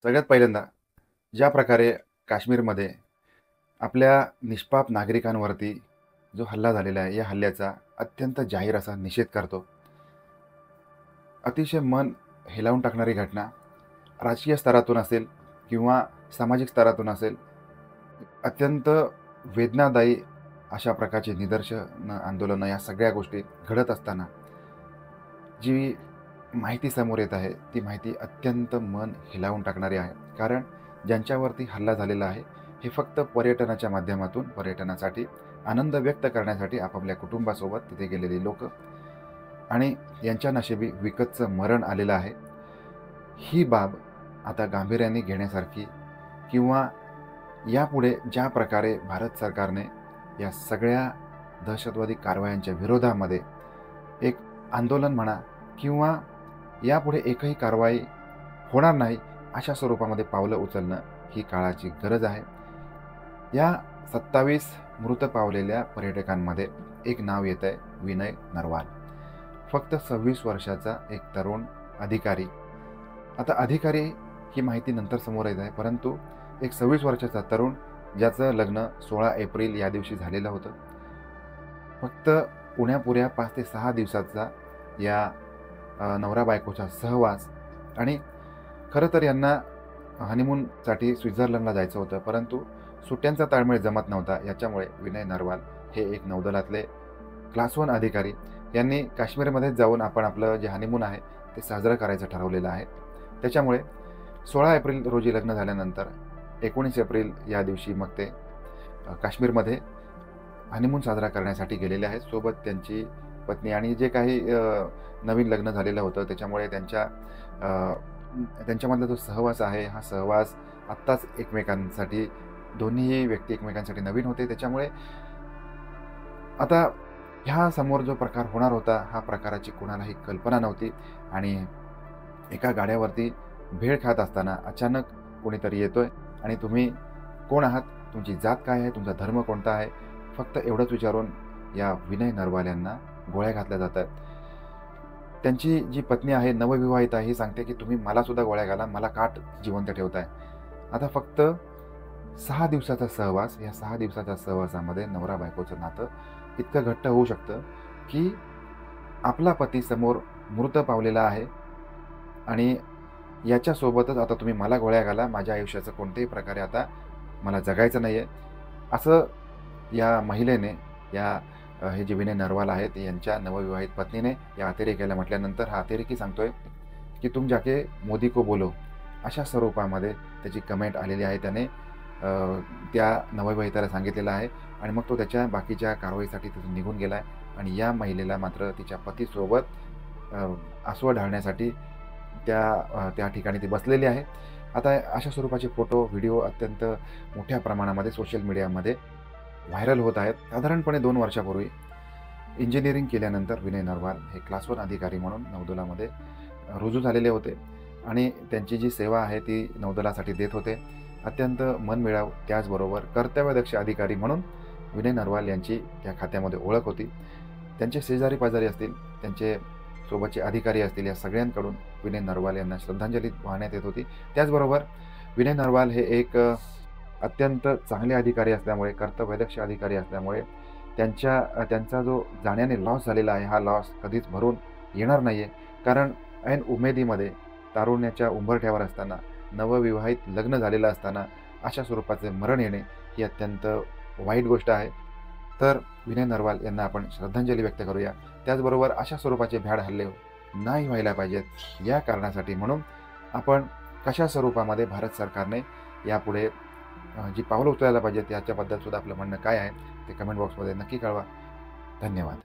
सगळ्यात पहिल्यांदा ज्या प्रकारे काश्मीरमध्ये आपल्या निष्पाप नागरिकांवरती जो हल्ला झालेला आहे, या हल्ल्याचा अत्यंत जाहीर असा निषेध करतो. अतिशय मन हेलावून टाकणारी घटना राजकीय स्तरातून असेल किंवा सामाजिक स्तरातून असेल, अत्यंत वेदनादायी अशा प्रकारचे निदर्शनं, आंदोलनं या सगळ्या गोष्टी घडत असताना जी माहिती समोर येत आहे, ती माहिती अत्यंत मन हेलावून टाकणारी आहे. कारण ज्यांच्यावरती हल्ला झालेला आहे, हे फक्त पर्यटनाच्या माध्यमातून पर्यटनासाठी आनंद व्यक्त करण्यासाठी आपापल्या कुटुंबासोबत तिथे गेलेली लोकं आणि यांच्या नशिबी विकतचं मरण आलेलं आहे. ही बाब आता गांभीर्याने घेण्यासारखी किंवा यापुढे ज्या प्रकारे भारत सरकारने या सगळ्या दहशतवादी कारवायांच्या विरोधामध्ये एक आंदोलन म्हणा किंवा यापुढे एकही कारवाई होणार नाही अशा स्वरूपामध्ये पावलं उचलणं ही काळाची गरज आहे. या 27 मृत पावलेल्या पर्यटकांमध्ये एक नाव येत आहे, विनय नरवाल. फक्त 26 वर्षाचा एक तरुण अधिकारी. आता अधिकारी ही माहिती नंतर समोर येत आहे, परंतु एक 26 वर्षाचा तरुण ज्याचं लग्न 16 एप्रिल या दिवशी झालेलं होतं. फक्त पुण्यापुऱ्या 5 ते 6 दिवसाचा या नवरा बायकोचा सहवास आणि खरं तर यांना हनीमूनसाठी स्वित्झर्लंडला जायचं होतं, परंतु सुट्ट्यांचा ताळमेळ जमत नव्हता. याच्यामुळे विनय नरवाल हे एक नौदलातले क्लास 1 अधिकारी यांनी काश्मीरमध्येच जाऊन आपण आपलं जे हनीमून आहे ते साजरं करायचं ठरवलेलं आहे. त्याच्यामुळे 16 एप्रिल रोजी लग्न झाल्यानंतर 19 एप्रिल या दिवशी मग ते काश्मीरमध्ये हनीमून साजरा करण्यासाठी गेलेले आहेत. सोबत त्यांची पत्नी आणि जे काही नवीन लग्न झालेलं होतं, त्याच्यामुळे त्यांच्यामधला जो सहवास आहे, हा सहवास आत्ताच एकमेकांसाठी, दोन्हीही व्यक्ती एकमेकांसाठी नवीन होते. त्याच्यामुळे आता ह्या समोर जो प्रकार होणार होता, हा प्रकाराची कोणालाही कल्पना नव्हती. आणि एका गाड्यावरती भेळ खात असताना अचानक कोणीतरी येतोय आणि तुम्ही कोण आहात, तुमची जात काय आहे, तुमचा धर्म कोणता आहे, फक्त एवढंच विचारून या विनय नरवाल यांना गोळ्या घातल्या जातात. त्यांची जी पत्नी आहे, नवविवाहित आहे, ही सांगते की तुम्ही मला सुद्धा गोळ्या घाला, मला का जिवंत ठेवताय. आता फक्त 6 दिवसाचा सहवास, या 6 दिवसाच्या सहवासामध्ये नवरा बायकोचं नातं इतकं घट्ट होऊ शकतं की आपला पती समोर मृत पावलेला आहे आणि याच्यासोबतच आता तुम्ही मला गोळ्या घाला, माझ्या आयुष्याचं कोणत्याही प्रकारे आता मला जगायचं नाही आहे, असं या महिलेने, हे जे विनय नरवाल आहेत यांच्या नवविवाहित पत्नीने या अतिरेक्याला म्हटल्यानंतर हा अतिरेकी सांगतोय की तुम जाके मोदी को बोलो, अशा स्वरूपामध्ये त्याची कमेंट आलेली आहे. त्याने त्या नवविवाहिताला सांगितलेलं आहे आणि मग तो त्याच्या बाकीच्या कारवाईसाठी तिथून निघून गेला आहे. आणि या महिलेला मात्र तिच्या पतीसोबत आसवं ढाळण्यासाठी त्या ठिकाणी ती बसलेली आहे. आता अशा स्वरूपाचे फोटो, व्हिडिओ अत्यंत मोठ्या प्रमाणामध्ये सोशल मीडियामध्ये व्हायरल होत आहेत. साधारणपणे 2 वर्षापूर्वी इंजिनिअरिंग केल्यानंतर विनय नरवाल हे क्लास 1 अधिकारी म्हणून नौदलामध्ये रुजू झालेले होते आणि त्यांची जी सेवा आहे ती नौदलासाठी देत होते. अत्यंत मनमिळावू, त्याचबरोबर कर्तव्यदक्ष अधिकारी म्हणून विनय नरवाल यांची त्या खात्यामध्ये ओळख होती. त्यांचे शेजारी पाजारी असतील, त्यांचे सोबतचे अधिकारी असतील, या सगळ्यांकडून विनय नरवाल यांना श्रद्धांजली वाहण्यात येत होती. त्याचबरोबर विनय नरवाल हे एक अत्यंत चांगले अधिकारी असल्यामुळे, कर्तव्यदक्ष अधिकारी असल्यामुळे त्यांचा जो जाण्याने लॉस झालेला आहे, हा लॉस कधीच भरून येणार नाही आहे. कारण ऐन उमेदीमध्ये, तारुण्याच्या उंबरठ्यावर असताना, नवविवाहित लग्न झालेलं असताना अशा स्वरूपाचे मरण येणे ही अत्यंत वाईट गोष्ट आहे. तर विनय नरवाल यांना आपण श्रद्धांजली व्यक्त करूया. त्याचबरोबर अशा स्वरूपाचे भ्याड हल्ले नाही व्हायला पाहिजेत, या कारणासाठी म्हणून आपण कशा स्वरूपामध्ये भारत सरकारने यापुढे जी पावलं उचलायला पाहिजेत याच्याबद्दल सुद्धा आपलं म्हणणं काय आहे ते कमेंट बॉक्समध्ये नक्की कळवा. धन्यवाद.